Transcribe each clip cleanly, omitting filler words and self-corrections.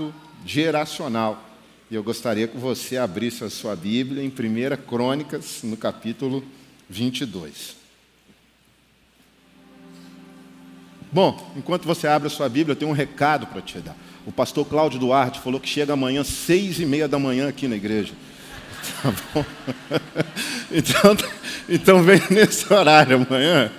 pacto geracional. E eu gostaria que você abrisse a sua Bíblia em 1 Crônicas, no capítulo 22. Bom, enquanto você abre a sua Bíblia, eu tenho um recado para te dar. O pastor Cláudio Duarte falou que chega amanhã, 6h30 da manhã aqui na igreja. Tá bom? Então vem nesse horário amanhã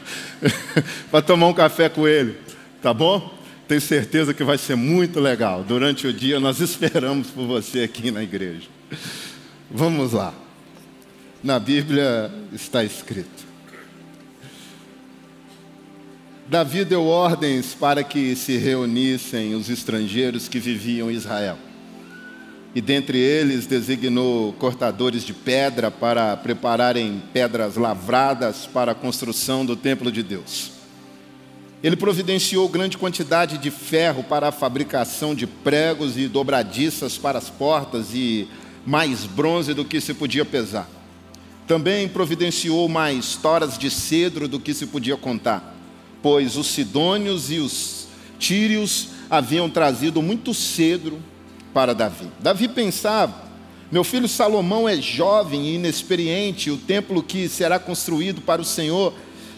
para tomar um café com ele, tá bom? Tenho certeza que vai ser muito legal. Durante o dia nós esperamos por você aqui na igreja. Vamos lá. Na Bíblia está escrito: Davi deu ordens para que se reunissem os estrangeiros que viviam em Israel. E dentre eles designou cortadores de pedra para prepararem pedras lavradas para a construção do templo de Deus. Ele providenciou grande quantidade de ferro para a fabricação de pregos e dobradiças para as portas e mais bronze do que se podia pesar. Também providenciou mais toras de cedro do que se podia contar, pois os sidônios e os tírios haviam trazido muito cedro para Davi. Davi pensava: meu filho Salomão é jovem e inexperiente, o templo que será construído para o Senhor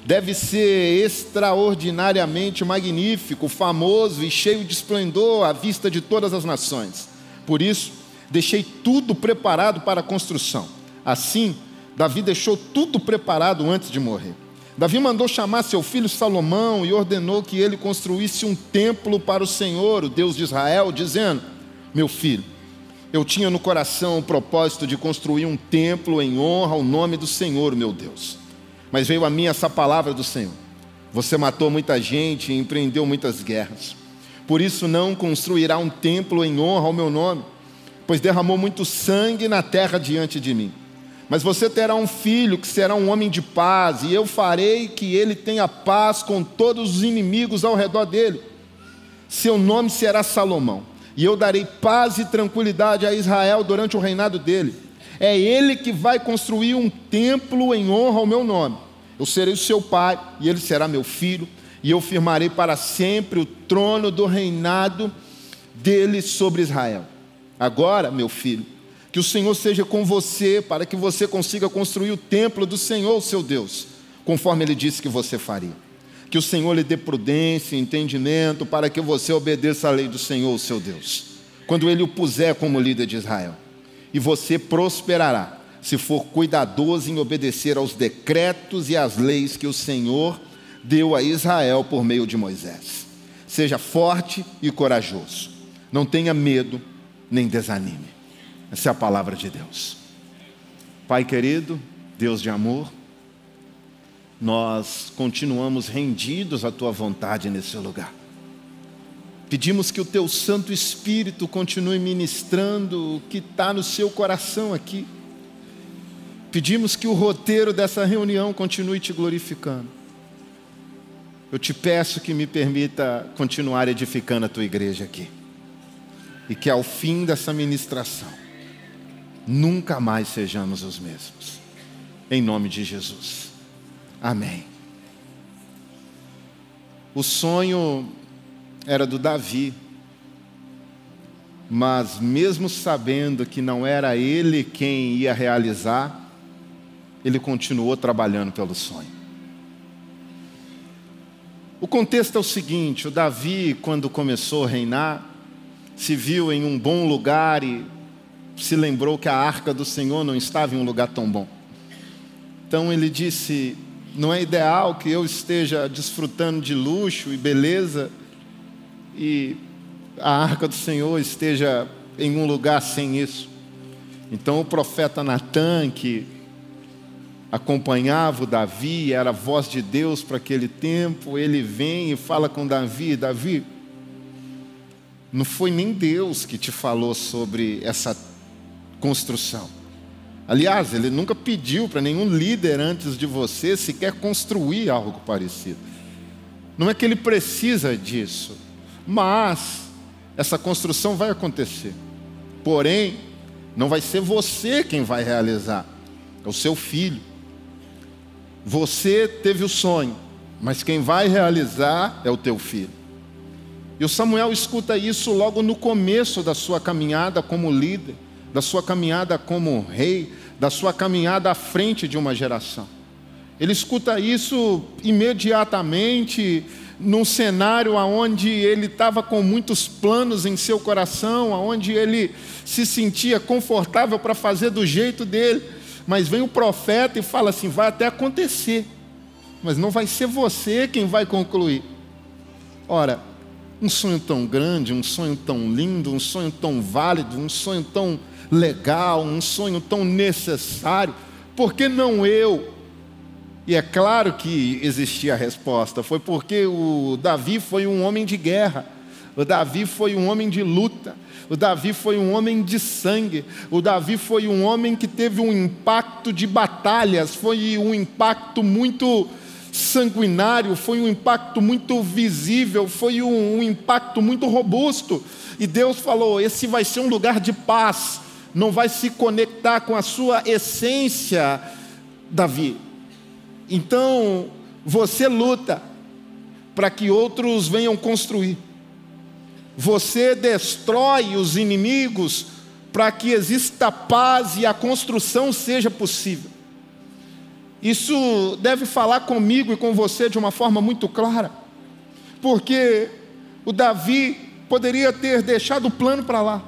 deve ser extraordinariamente magnífico, famoso e cheio de esplendor à vista de todas as nações. Por isso, deixei tudo preparado para a construção. Assim, Davi deixou tudo preparado antes de morrer. Davi mandou chamar seu filho Salomão e ordenou que ele construísse um templo para o Senhor, o Deus de Israel, dizendo: meu filho, eu tinha no coração o propósito de construir um templo em honra ao nome do Senhor, meu Deus. Mas veio a mim essa palavra do Senhor: você matou muita gente e empreendeu muitas guerras. Por isso não construirá um templo em honra ao meu nome, pois derramou muito sangue na terra diante de mim. Mas você terá um filho que será um homem de paz, e eu farei que ele tenha paz com todos os inimigos ao redor dele. Seu nome será Salomão, e eu darei paz e tranquilidade a Israel durante o reinado dele. É ele que vai construir um templo em honra ao meu nome. Eu serei o seu pai, e ele será meu filho, e eu firmarei para sempre o trono do reinado dele sobre Israel. Agora, meu filho, que o Senhor seja com você, para que você consiga construir o templo do Senhor, seu Deus, conforme ele disse que você faria. Que o Senhor lhe dê prudência e entendimento, para que você obedeça à lei do Senhor, seu Deus, quando ele o puser como líder de Israel. E você prosperará, se for cuidadoso em obedecer aos decretos e às leis que o Senhor deu a Israel por meio de Moisés. Seja forte e corajoso. Não tenha medo, nem desanime. Essa é a palavra de Deus. Pai querido, Deus de amor, nós continuamos rendidos à Tua vontade nesse lugar. Pedimos que o Teu Santo Espírito continue ministrando o que está no seu coração aqui. Pedimos que o roteiro dessa reunião continue Te glorificando. Eu Te peço que me permita continuar edificando a Tua igreja aqui. E que ao fim dessa ministração, nunca mais sejamos os mesmos. Em nome de Jesus. Amém. O sonho era do Davi, mas mesmo sabendo que não era ele quem ia realizar, ele continuou trabalhando pelo sonho. O contexto é o seguinte: o Davi, quando começou a reinar, se viu em um bom lugar e se lembrou que a arca do Senhor não estava em um lugar tão bom. Então ele disse: não é ideal que eu esteja desfrutando de luxo e beleza e a arca do Senhor esteja em um lugar sem isso. Então o profeta Natã, que acompanhava o Davi, era a voz de Deus para aquele tempo, ele vem e fala com Davi: Davi, não foi nem Deus que te falou sobre essa construção. Aliás, ele nunca pediu para nenhum líder antes de você sequer construir algo parecido. Não é que ele precisa disso, mas essa construção vai acontecer. Porém, não vai ser você quem vai realizar, é o seu filho. Você teve o sonho, mas quem vai realizar é o teu filho. E o Samuel escuta isso logo no começo da sua caminhada como líder, da sua caminhada como rei, da sua caminhada à frente de uma geração. Ele escuta isso imediatamente, num cenário onde ele estava com muitos planos em seu coração, onde ele se sentia confortável para fazer do jeito dele. Mas vem o profeta e fala assim: vai até acontecer, mas não vai ser você quem vai concluir. Ora, um sonho tão grande, um sonho tão lindo, um sonho tão válido, um sonho tão legal, um sonho tão necessário, por que não eu? E é claro que existia a resposta. Foi porque o Davi foi um homem de guerra, o Davi foi um homem de luta, o Davi foi um homem de sangue, o Davi foi um homem que teve um impacto de batalhas, foi um impacto muito sanguinário, foi um impacto muito visível, foi um impacto muito robusto. E Deus falou: esse vai ser um lugar de paz, não vai se conectar com a sua essência, Davi. Então, você luta para que outros venham construir. Você destrói os inimigos para que exista paz e a construção seja possível. Isso deve falar comigo e com você de uma forma muito clara, porque o Davi poderia ter deixado o plano para lá.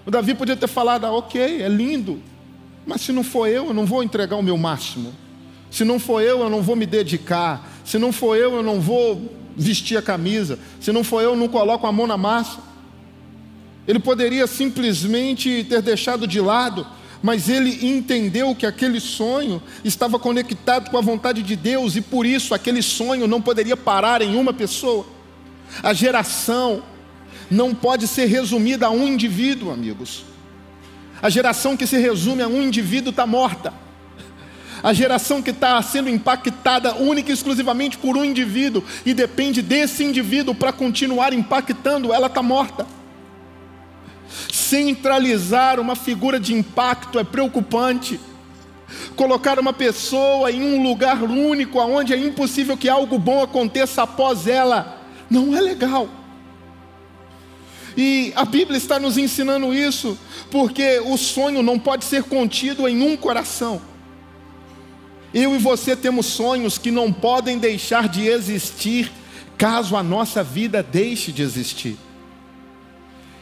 O Davi podia ter falado: ok, é lindo, mas se não for eu não vou entregar o meu máximo. Se não for eu não vou me dedicar. Se não for eu não vou vestir a camisa. Se não for eu não coloco a mão na massa. Ele poderia simplesmente ter deixado de lado, mas ele entendeu que aquele sonho estava conectado com a vontade de Deus, e por isso aquele sonho não poderia parar em uma pessoa. A geração não pode ser resumida a um indivíduo, amigos. A geração que se resume a um indivíduo está morta. A geração que está sendo impactada única e exclusivamente por um indivíduo, e depende desse indivíduo para continuar impactando, ela está morta. Centralizar uma figura de impacto é preocupante. Colocar uma pessoa em um lugar único, onde é impossível que algo bom aconteça após ela, não é legal. E a Bíblia está nos ensinando isso, porque o sonho não pode ser contido em um coração. Eu e você temos sonhos que não podem deixar de existir, caso a nossa vida deixe de existir.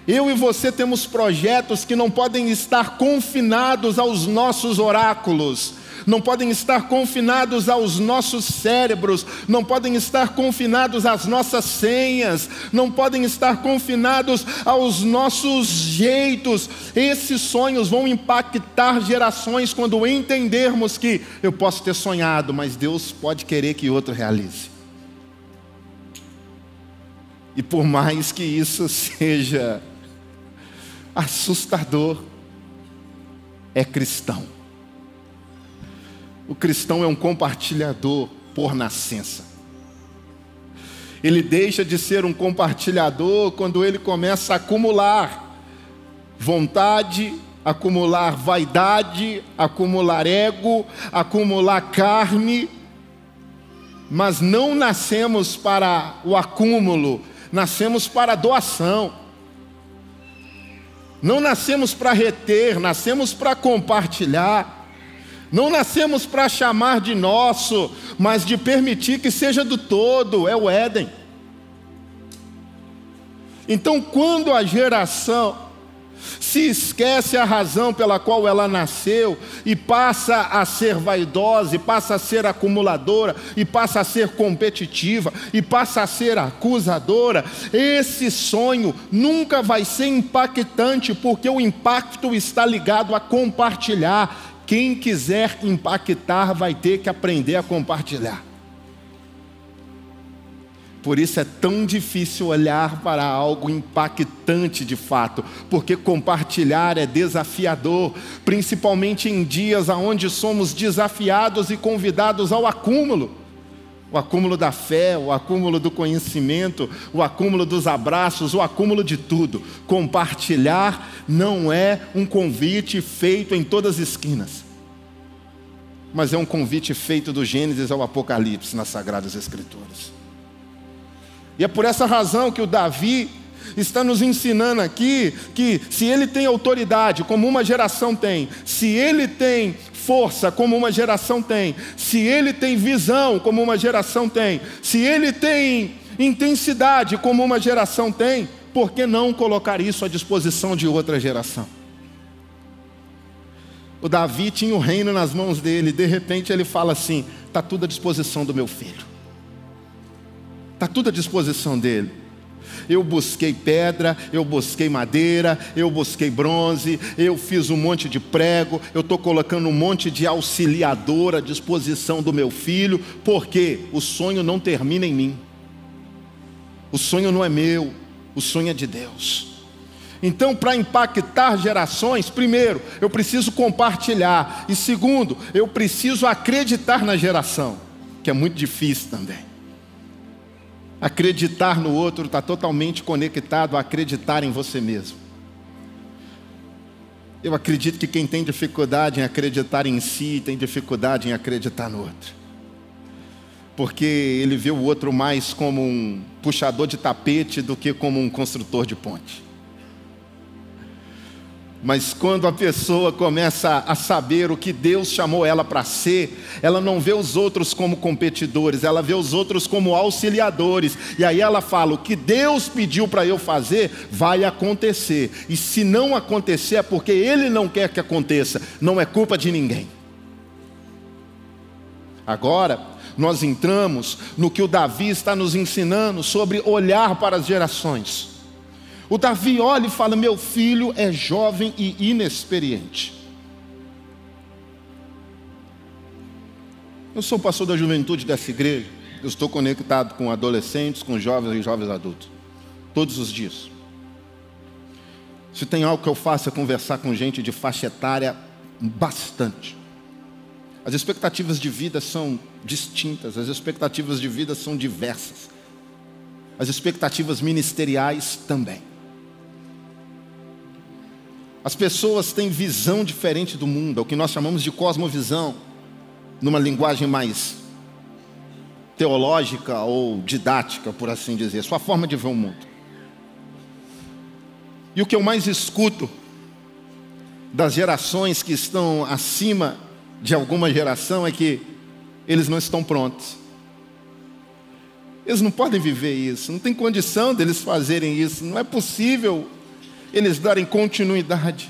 Eu e você temos projetos que não podem estar confinados aos nossos oráculos, não podem estar confinados aos nossos cérebros, não podem estar confinados às nossas senhas, não podem estar confinados aos nossos jeitos. Esses sonhos vão impactar gerações quando entendermos que eu posso ter sonhado, mas Deus pode querer que outro realize. E por mais que isso seja assustador, é cristão. O cristão é um compartilhador por nascença. Ele deixa de ser um compartilhador quando ele começa a acumular vontade, acumular vaidade, acumular ego, acumular carne. Mas não nascemos para o acúmulo, nascemos para a doação. Não nascemos para reter, nascemos para compartilhar. Não nascemos para chamar de nosso, mas de permitir que seja do todo. É o Éden. Então, quando a geração se esquece a razão pela qual ela nasceu e passa a ser vaidosa, e passa a ser acumuladora, e passa a ser competitiva, e passa a ser acusadora, esse sonho nunca vai ser impactante, porque o impacto está ligado a compartilhar. Quem quiser impactar vai ter que aprender a compartilhar. Por isso é tão difícil olhar para algo impactante de fato, porque compartilhar é desafiador, principalmente em dias onde somos desafiados e convidados ao acúmulo. O acúmulo da fé, o acúmulo do conhecimento, o acúmulo dos abraços, o acúmulo de tudo. Compartilhar não é um convite feito em todas as esquinas, mas é um convite feito do Gênesis ao Apocalipse nas Sagradas Escrituras. E é por essa razão que o Davi está nos ensinando aqui que se ele tem autoridade, como uma geração tem, se ele tem força, como uma geração tem, se ele tem visão, como uma geração tem, se ele tem intensidade, como uma geração tem, por que não colocar isso à disposição de outra geração? O Davi tinha o reino nas mãos dele, de repente ele fala assim: está tudo à disposição do meu filho, está tudo à disposição dele. Eu busquei pedra, eu busquei madeira, eu busquei bronze, eu fiz um monte de prego, eu estou colocando um monte de auxiliador à disposição do meu filho, porque o sonho não termina em mim, o sonho não é meu, o sonho é de Deus. Então, para impactar gerações, primeiro, eu preciso compartilhar, e segundo, eu preciso acreditar na geração, que é muito difícil também. Acreditar no outro está totalmente conectado a acreditar em você mesmo. Eu acredito que quem tem dificuldade em acreditar em si, tem dificuldade em acreditar no outro. Porque ele vê o outro mais como um puxador de tapete do que como um construtor de ponte. Mas quando a pessoa começa a saber o que Deus chamou ela para ser, ela não vê os outros como competidores, ela vê os outros como auxiliadores. E aí ela fala: o que Deus pediu para eu fazer, vai acontecer. E se não acontecer é porque Ele não quer que aconteça, não é culpa de ninguém. Agora, nós entramos no que o Davi está nos ensinando sobre olhar para as gerações. O Davi olha e fala: meu filho é jovem e inexperiente. Eu sou pastor da juventude dessa igreja. Eu estou conectado com adolescentes, com jovens e jovens adultos, todos os dias. Se tem algo que eu faço é conversar com gente de faixa etária bastante. As expectativas de vida são distintas, as expectativas de vida são diversas. As expectativas ministeriais também. As pessoas têm visão diferente do mundo, é o que nós chamamos de cosmovisão, numa linguagem mais teológica ou didática, por assim dizer, sua forma de ver o mundo. E o que eu mais escuto das gerações que estão acima de alguma geração é que eles não estão prontos. Eles não podem viver isso, não tem condição deles fazerem isso, não é possível eles darem continuidade.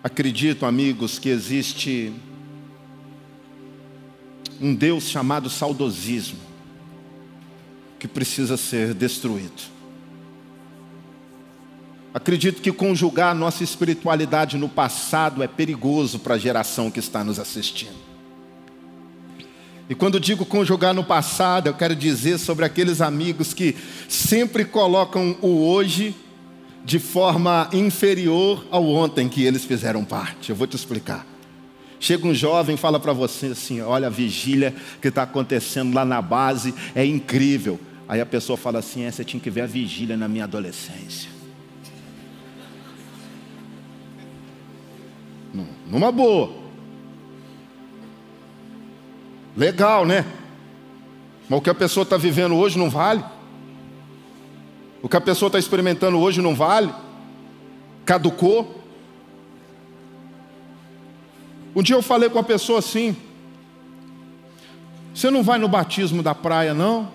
Acredito, amigos, que existe um Deus chamado saudosismo, que precisa ser destruído. Acredito que conjugar nossa espiritualidade no passado é perigoso para a geração que está nos assistindo. E quando digo conjugar no passado, eu quero dizer sobre aqueles amigos que sempre colocam o hoje de forma inferior ao ontem que eles fizeram parte. Eu vou te explicar. Chega um jovem e fala para você assim: olha, a vigília que está acontecendo lá na base é incrível. Aí a pessoa fala assim: você tinha que ver a vigília na minha adolescência. Numa boa. Legal, né? Mas o que a pessoa está vivendo hoje não vale? O que a pessoa está experimentando hoje não vale? Caducou? Um dia eu falei com uma pessoa assim: você não vai no batismo da praia, não?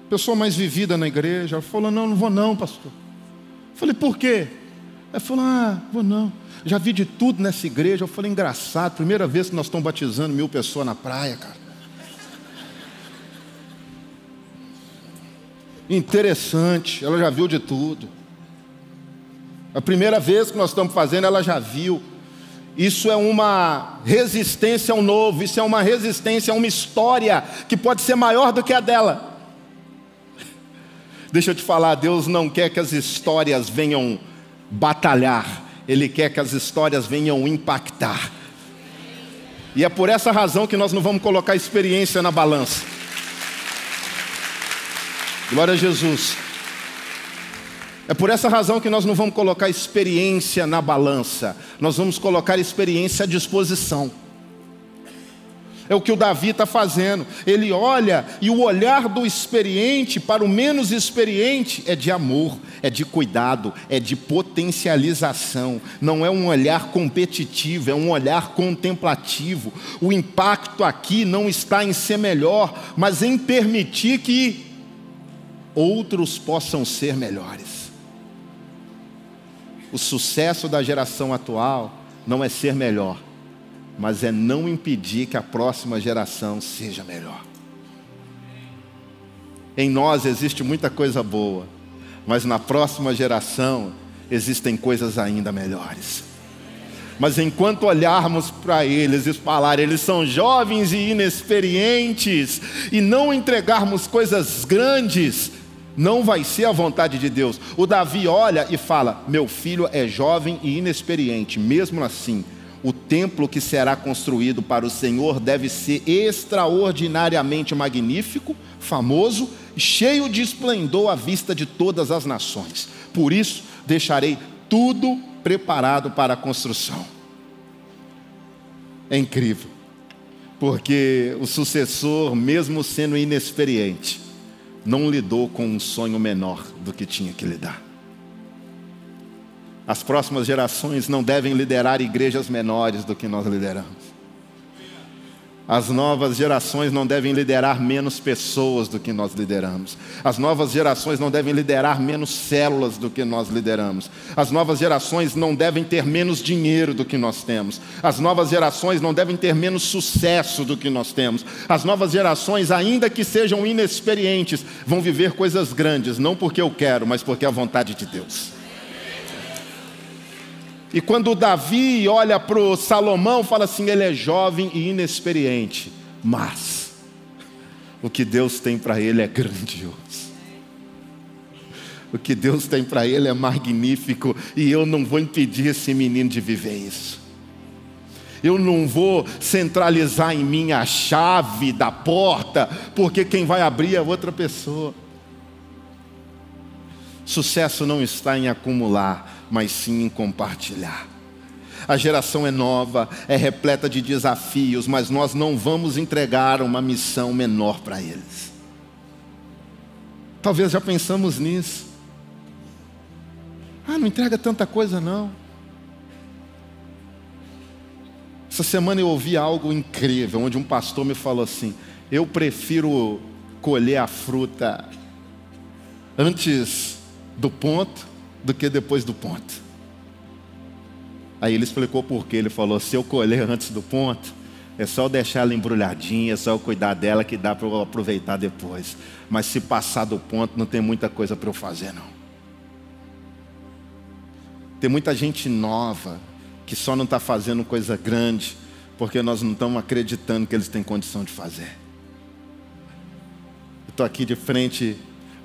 Pessoa mais vivida na igreja. Ela falou: não vou não, pastor. Eu falei: por quê? Ela falou: vou não. Já vi de tudo nessa igreja. Eu falei: engraçado, primeira vez que nós estamos batizando 1000 pessoas na praia, cara. Interessante, ela já viu de tudo. A primeira vez que nós estamos fazendo, ela já viu. Isso é uma resistência ao novo, isso é uma resistência a uma história que pode ser maior do que a dela. Deixa eu te falar, Deus não quer que as histórias venham batalhar, Ele quer que as histórias venham impactar. E é por essa razão que nós não vamos colocar experiência na balança. Glória a Jesus. É por essa razão que nós não vamos colocar experiência na balança. Nós vamos colocar experiência à disposição. É o que o Davi está fazendo. Ele olha, e o olhar do experiente para o menos experiente é de amor, é de cuidado, é de potencialização. Não é um olhar competitivo, é um olhar contemplativo. O impacto aqui não está em ser melhor, mas em permitir que outros possam ser melhores. O sucesso da geração atual não é ser melhor, mas é não impedir que a próxima geração seja melhor. Em nós existe muita coisa boa, mas na próxima geração existem coisas ainda melhores. Mas enquanto olharmos para eles e falar, eles são jovens e inexperientes, e não entregarmos coisas grandes, não vai ser a vontade de Deus. O Davi olha e fala: meu filho é jovem e inexperiente, mesmo assim, o templo que será construído para o Senhor deve ser extraordinariamente magnífico, famoso, cheio de esplendor à vista de todas as nações. Por isso, deixarei tudo preparado para a construção. É incrível, porque o sucessor, mesmo sendo inexperiente, não lidou com um sonho menor do que tinha que lidar. As próximas gerações não devem liderar igrejas menores do que nós lideramos. As novas gerações não devem liderar menos pessoas do que nós lideramos. As novas gerações não devem liderar menos células do que nós lideramos. As novas gerações não devem ter menos dinheiro do que nós temos. As novas gerações não devem ter menos sucesso do que nós temos. As novas gerações, ainda que sejam inexperientes, vão viver coisas grandes, não porque eu quero, mas porque é a vontade de Deus. E quando o Davi olha para o Salomão, fala assim: ele é jovem e inexperiente, mas o que Deus tem para ele é grandioso. O que Deus tem para ele é magnífico, e eu não vou impedir esse menino de viver isso. Eu não vou centralizar em mim a chave da porta, porque quem vai abrir é outra pessoa. Sucesso não está em acumular, mas sim em compartilhar. A geração é nova, é repleta de desafios, mas nós não vamos entregar uma missão menor para eles. Talvez já pensamos nisso. Não entrega tanta coisa não. Essa semana eu ouvi algo incrível, onde um pastor me falou assim: eu prefiro colher a fruta antes do ponto do que depois do ponto. Aí ele explicou por quê. Ele falou: se eu colher antes do ponto, é só eu deixar ela embrulhadinha, é só eu cuidar dela, que dá para eu aproveitar depois. Mas se passar do ponto, não tem muita coisa para eu fazer não. Tem muita gente nova que só não está fazendo coisa grande porque nós não estamos acreditando que eles têm condição de fazer. Eu estou aqui de frente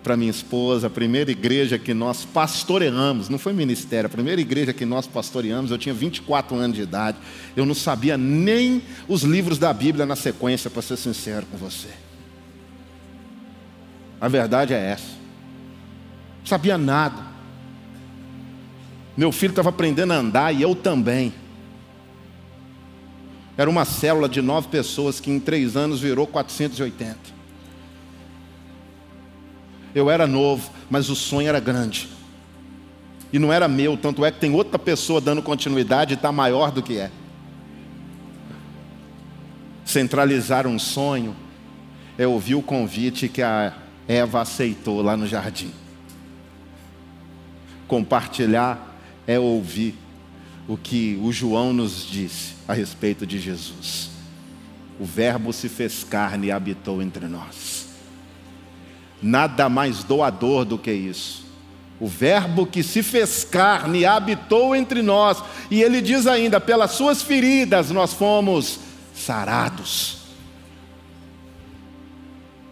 para minha esposa, a primeira igreja que nós pastoreamos, não foi ministério, a primeira igreja que nós pastoreamos, eu tinha 24 anos de idade, eu não sabia nem os livros da Bíblia na sequência, para ser sincero com você. A verdade é essa. Não sabia nada. Meu filho estava aprendendo a andar e eu também. Era uma célula de 9 pessoas que em 3 anos virou 480. Eu era novo, mas o sonho era grande. E não era meu, tanto é que tem outra pessoa dando continuidade e está maior do que é. Centralizar um sonho é ouvir o convite que a Eva aceitou lá no jardim. Compartilhar é ouvir o que o João nos disse a respeito de Jesus. O Verbo se fez carne e habitou entre nós. Nada mais doador do que isso. O Verbo que se fez carne e habitou entre nós. E ele diz ainda: pelas suas feridas nós fomos sarados.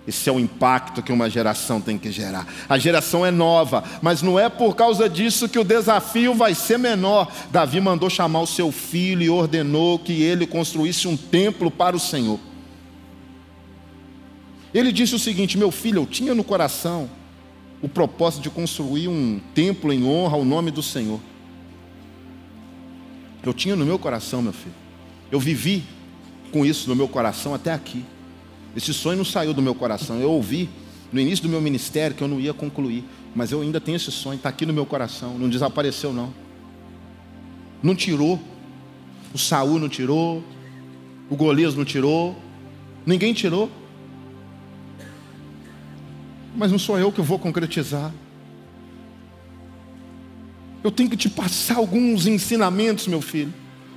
Esse é o impacto que uma geração tem que gerar. A geração é nova, mas não é por causa disso que o desafio vai ser menor. Davi mandou chamar o seu filho e ordenou que ele construísse um templo para o Senhor. Ele disse o seguinte: meu filho, eu tinha no coração o propósito de construir um templo em honra ao nome do Senhor. Eu tinha no meu coração, meu filho. Eu vivi com isso no meu coração até aqui. Esse sonho não saiu do meu coração. Eu ouvi no início do meu ministério que eu não ia concluir, mas eu ainda tenho esse sonho, está aqui no meu coração, não desapareceu não. Não tirou. O Saul não tirou, o Golias não tirou, ninguém tirou. Mas não sou eu que vou concretizar. Eu tenho que te passar alguns ensinamentos, meu filho,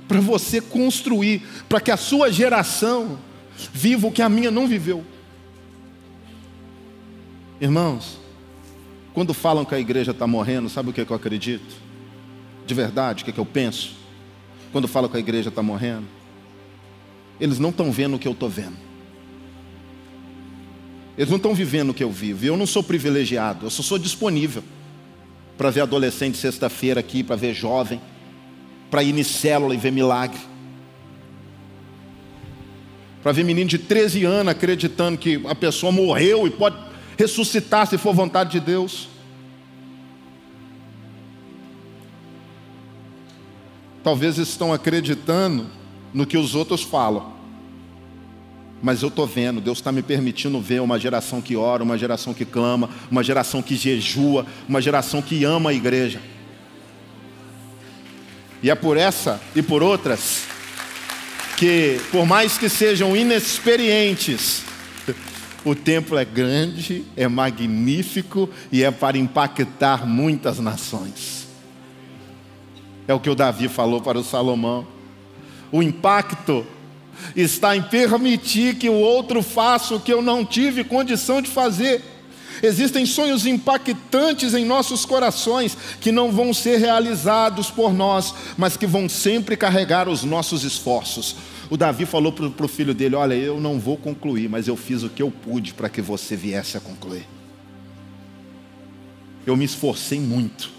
para você construir, para que a sua geração viva o que a minha não viveu. Irmãos, quando falam que a igreja está morrendo, sabe o que eu acredito? De verdade, o que eu penso? Quando falam que a igreja está morrendo, eles não estão vendo o que eu estou vendo. Eles não estão vivendo o que eu vivo. Eu não sou privilegiado, eu só sou disponível para ver adolescente sexta-feira aqui, para ver jovem, para ir em célula e ver milagre, para ver menino de 13 anos acreditando que a pessoa morreu e pode ressuscitar se for vontade de Deus. Talvez estão acreditando no que os outros falam, mas eu estou vendo, Deus está me permitindo ver uma geração que ora, uma geração que clama, uma geração que jejua, uma geração que ama a igreja. E é por essa e por outras que, por mais que sejam inexperientes, o templo é grande, é magnífico e é para impactar muitas nações. É o que o Davi falou para o Salomão. O impacto está em permitir que o outro faça o que eu não tive condição de fazer. Existem sonhos impactantes em nossos corações que não vão ser realizados por nós, mas que vão sempre carregar os nossos esforços. O Davi falou para o filho dele: olha, eu não vou concluir, mas eu fiz o que eu pude para que você viesse a concluir. Eu me esforcei muito,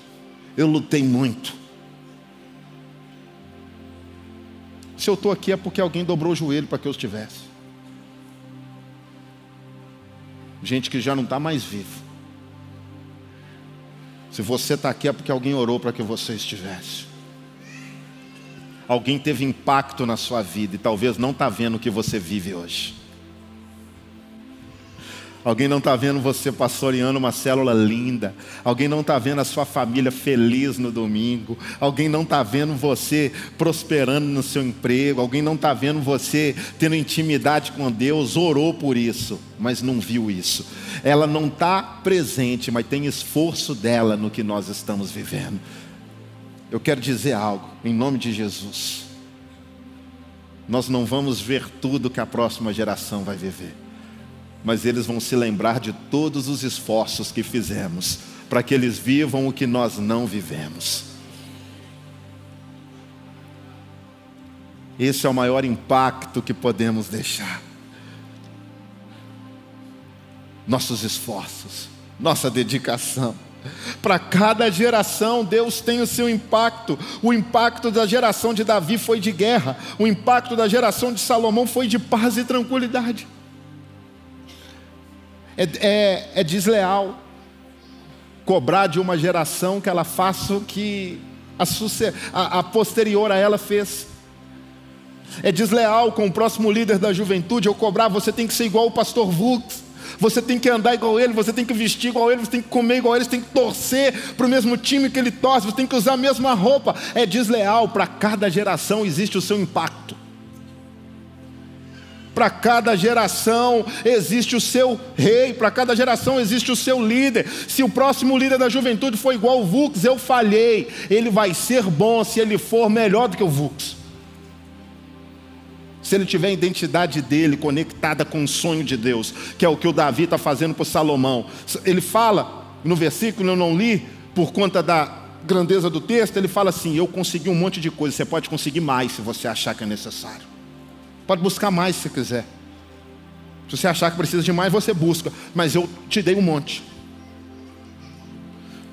eu lutei muito. Se eu estou aqui é porque alguém dobrou o joelho para que eu estivesse. Gente que já não está mais viva. Se você está aqui é porque alguém orou para que você estivesse. Alguém teve impacto na sua vida e talvez não está vendo o que você vive hoje. Alguém não está vendo você pastoreando uma célula linda. Alguém não está vendo a sua família feliz no domingo. Alguém não está vendo você prosperando no seu emprego. Alguém não está vendo você tendo intimidade com Deus. Orou por isso, mas não viu isso. Ela não está presente, mas tem esforço dela no que nós estamos vivendo. Eu quero dizer algo, em nome de Jesus. Nós não vamos ver tudo que a próxima geração vai viver, mas eles vão se lembrar de todos os esforços que fizemos para que eles vivam o que nós não vivemos. Esse é o maior impacto que podemos deixar. Nossos esforços, nossa dedicação. Para cada geração Deus tem o seu impacto. O impacto da geração de Davi foi de guerra. O impacto da geração de Salomão foi de paz e tranquilidade. É desleal cobrar de uma geração que ela faça o que a posterior a ela fez. É desleal com o próximo líder da juventude eu cobrar: você tem que ser igual o pastor Vux, você tem que andar igual ele, você tem que vestir igual ele, você tem que comer igual ele, você tem que torcer para o mesmo time que ele torce, você tem que usar a mesma roupa. É desleal. Para cada geração existe o seu impacto. Para cada geração existe o seu rei, para cada geração existe o seu líder. Se o próximo líder da juventude for igual o Vux, eu falhei. Ele vai ser bom se ele for melhor do que o Vux. Se ele tiver a identidade dele conectada com o sonho de Deus, que é o que o Davi está fazendo para Salomão. Ele fala, no versículo eu não li, por conta da grandeza do texto, ele fala assim: eu consegui um monte de coisa. Você pode conseguir mais se você achar que é necessário. Pode buscar mais se você quiser. Se você achar que precisa de mais, você busca. Mas eu te dei um monte.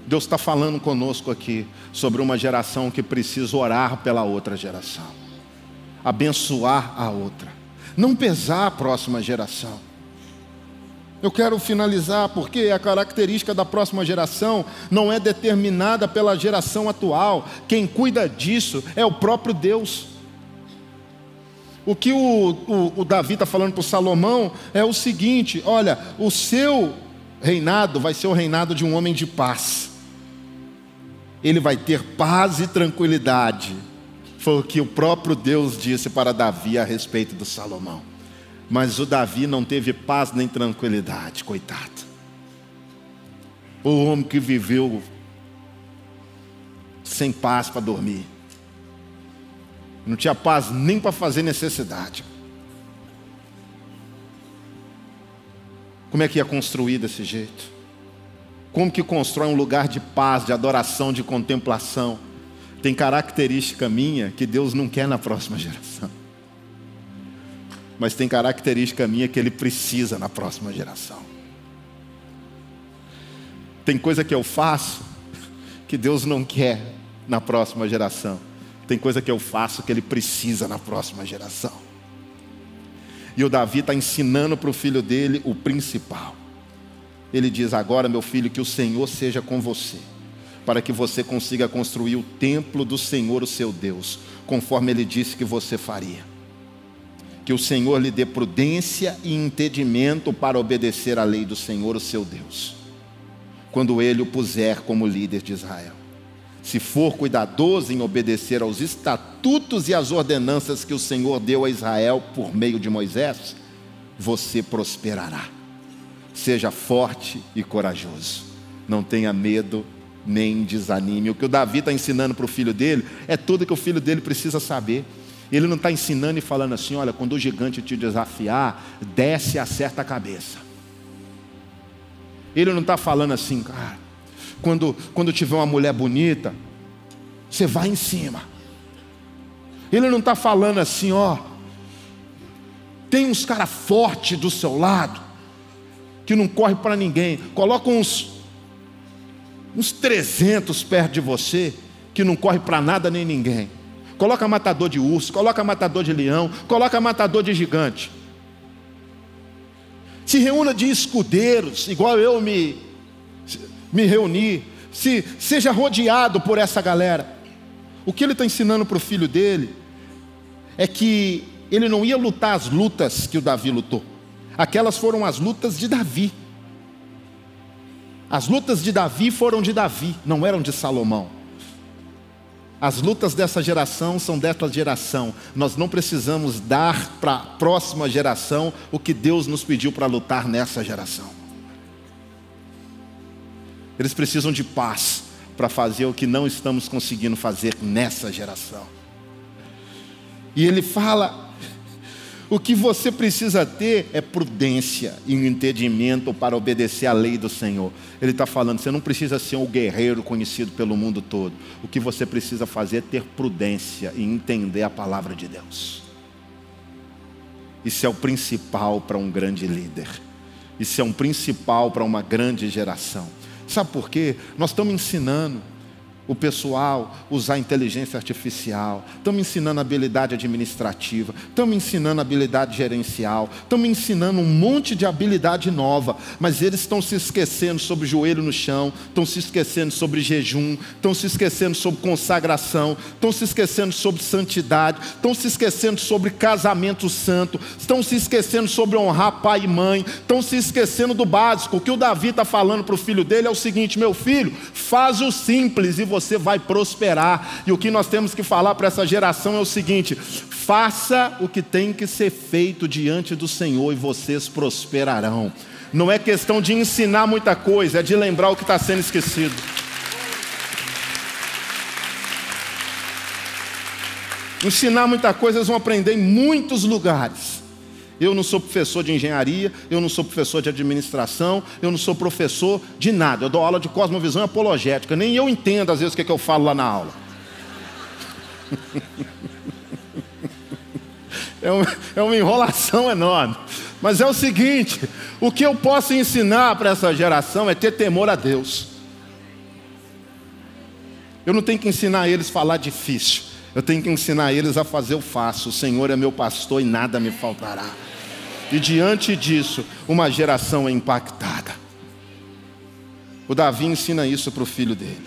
Deus está falando conosco aqui sobre uma geração que precisa orar pela outra geração, abençoar a outra, não pesar a próxima geração. Eu quero finalizar porque a característica da próxima geração não é determinada pela geração atual. Quem cuida disso é o próprio Deus. O que o Davi está falando para o Salomão é o seguinte: olha, o seu reinado vai ser o reinado de um homem de paz. Ele vai ter paz e tranquilidade. Foi o que o próprio Deus disse para Davi a respeito do Salomão. Mas o Davi não teve paz nem tranquilidade, coitado. O homem que viveu sem paz para dormir. Não tinha paz nem para fazer necessidade. Como é que ia construir desse jeito? Como que constrói um lugar de paz, de adoração, de contemplação? Tem característica minha que Deus não quer na próxima geração. Mas tem característica minha que Ele precisa na próxima geração. Tem coisa que eu faço que Deus não quer na próxima geração. Tem coisa que eu faço que Ele precisa na próxima geração. E o Davi está ensinando para o filho dele o principal. Ele diz: agora, meu filho, que o Senhor seja com você, para que você consiga construir o templo do Senhor, o seu Deus, conforme Ele disse que você faria. Que o Senhor lhe dê prudência e entendimento para obedecer à lei do Senhor, o seu Deus, quando Ele o puser como líder de Israel. Se for cuidadoso em obedecer aos estatutos e às ordenanças que o Senhor deu a Israel por meio de Moisés, você prosperará. Seja forte e corajoso. Não tenha medo nem desanime. O que o Davi está ensinando para o filho dele é tudo que o filho dele precisa saber. Ele não está ensinando e falando assim: olha, quando o gigante te desafiar, desce e acerta a cabeça. Ele não está falando assim: cara, quando tiver uma mulher bonita, você vai em cima. Ele não está falando assim: ó, tem uns caras fortes do seu lado, que não corre para ninguém. Coloca uns 300 perto de você, que não corre para nada nem ninguém. Coloca matador de urso, coloca matador de leão, coloca matador de gigante. Se reúna de escudeiros, igual eu me reuni. Seja rodeado por essa galera. O que ele está ensinando para o filho dele é que ele não ia lutar as lutas que o Davi lutou. Aquelas foram as lutas de Davi. As lutas de Davi foram de Davi, não eram de Salomão. As lutas dessa geração são dessa geração. Nós não precisamos dar para a próxima geração o que Deus nos pediu para lutar nessa geração. Eles precisam de paz para fazer o que não estamos conseguindo fazer nessa geração. E ele fala: o que você precisa ter é prudência e entendimento para obedecer à lei do Senhor. Ele está falando: você não precisa ser um guerreiro conhecido pelo mundo todo. O que você precisa fazer é ter prudência e entender a palavra de Deus. Isso é o principal para um grande líder. Isso é um principal para uma grande geração. Sabe por quê? Nós estamos ensinando o pessoal usar inteligência artificial, estamos ensinando habilidade administrativa, estamos ensinando habilidade gerencial, estamos ensinando um monte de habilidade nova, mas eles estão se esquecendo sobre joelho no chão, estão se esquecendo sobre jejum, estão se esquecendo sobre consagração, estão se esquecendo sobre santidade, estão se esquecendo sobre casamento santo, estão se esquecendo sobre honrar pai e mãe, estão se esquecendo do básico. O que o Davi está falando para o filho dele é o seguinte: meu filho, faz o simples e você vai prosperar. E o que nós temos que falar para essa geração é o seguinte: faça o que tem que ser feito diante do Senhor e vocês prosperarão. Não é questão de ensinar muita coisa, é de lembrar o que está sendo esquecido. Ensinar muita coisa eles vão aprender em muitos lugares. Eu não sou professor de engenharia, eu não sou professor de administração, eu não sou professor de nada. Eu dou aula de cosmovisão e apologética. Nem eu entendo às vezes o que eu falo lá na aula. É uma enrolação enorme. Mas é o seguinte: o que eu posso ensinar para essa geração é ter temor a Deus. Eu não tenho que ensinar eles a falar difícil. Eu tenho que ensinar eles a fazer o fácil. O Senhor é meu pastor e nada me faltará. E diante disso, uma geração é impactada. O Davi ensina isso para o filho dele.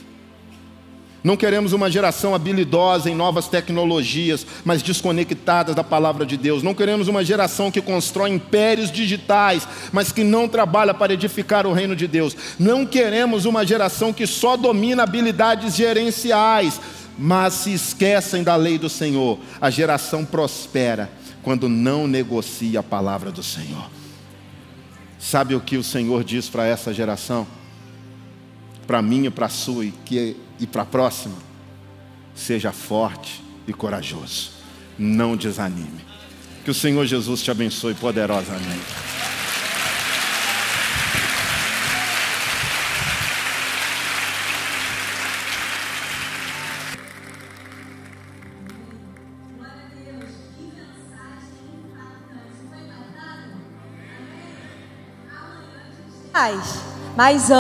Não queremos uma geração habilidosa em novas tecnologias, mas desconectada da palavra de Deus. Não queremos uma geração que constrói impérios digitais, mas que não trabalha para edificar o reino de Deus. Não queremos uma geração que só domina habilidades gerenciais, mas se esquecem da lei do Senhor. A geração prospera quando não negocia a palavra do Senhor. Sabe o que o Senhor diz para essa geração? Para mim e para a sua e para a próxima? Seja forte e corajoso. Não desanime. Que o Senhor Jesus te abençoe poderosamente. Mas